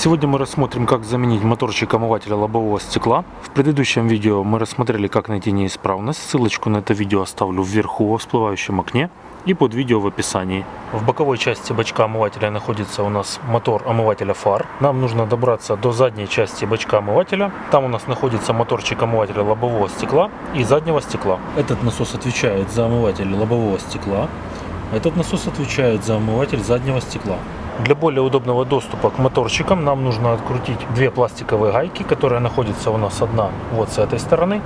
Сегодня мы рассмотрим, как заменить моторчик омывателя лобового стекла. В предыдущем видео мы рассмотрели, как найти неисправность. Ссылочку на это видео оставлю вверху во всплывающем окне и под видео в описании. В боковой части бачка омывателя находится у нас мотор омывателя фар. Нам нужно добраться до задней части бачка омывателя. Там у нас находится моторчик омывателя лобового стекла и заднего стекла. Этот насос отвечает за омыватель лобового стекла. Этот насос отвечает за омыватель заднего стекла. Для более удобного доступа к моторчикам нам нужно открутить две пластиковые гайки, которые находятся у нас одна вот с этой стороны,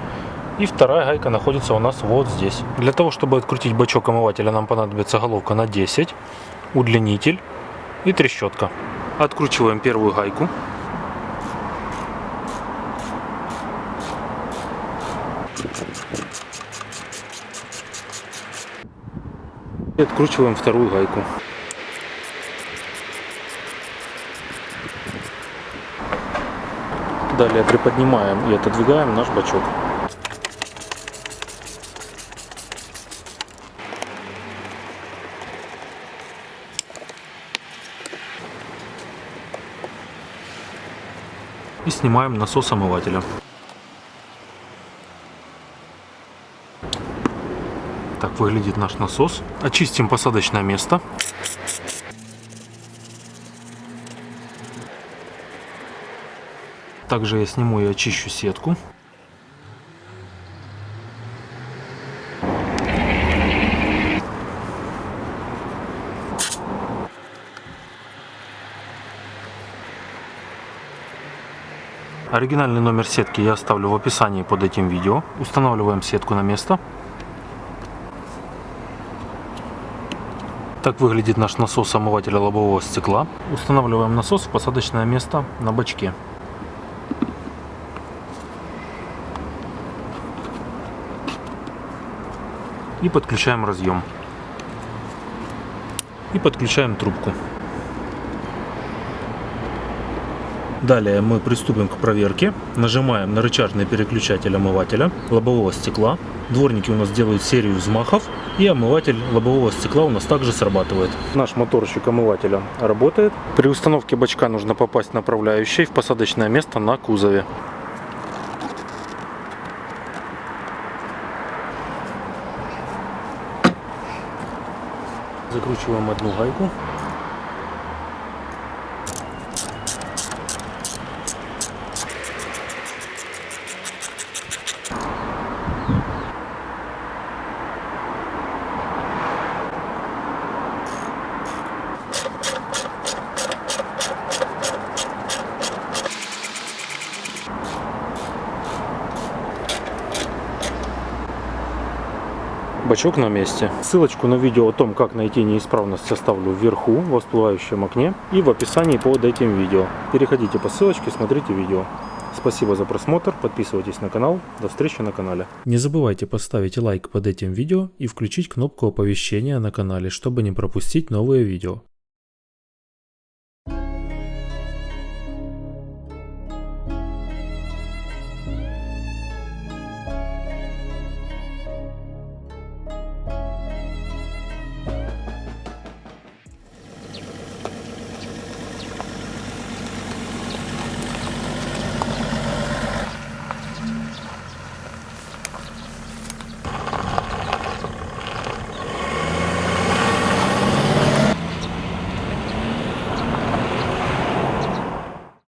и вторая гайка находится у нас вот здесь. Для того, чтобы открутить бачок омывателя, нам понадобится головка на 10, удлинитель и трещотка. Откручиваем первую гайку. И откручиваем вторую гайку. Далее приподнимаем и отодвигаем наш бачок. И снимаем насос омывателя. Так выглядит наш насос. Очистим посадочное место. Также я сниму и очищу сетку. Оригинальный номер сетки я оставлю в описании под этим видео. Устанавливаем сетку на место. Так выглядит наш насос омывателя лобового стекла. Устанавливаем насос в посадочное место на бачке. И подключаем разъем. И подключаем трубку. Далее мы приступим к проверке. Нажимаем на рычажный переключатель омывателя лобового стекла. Дворники у нас делают серию взмахов. И омыватель лобового стекла у нас также срабатывает. Наш моторчик омывателя работает. При установке бачка нужно попасть в направляющий в посадочное место на кузове. Закручиваем одну гайку. Бачок на месте. Ссылочку на видео о том, как найти неисправность, оставлю вверху во всплывающем окне и в описании под этим видео. Переходите по ссылочке, смотрите видео. Спасибо за просмотр, подписывайтесь на канал. До встречи на канале. Не забывайте поставить лайк под этим видео и включить кнопку оповещения на канале, чтобы не пропустить новые видео.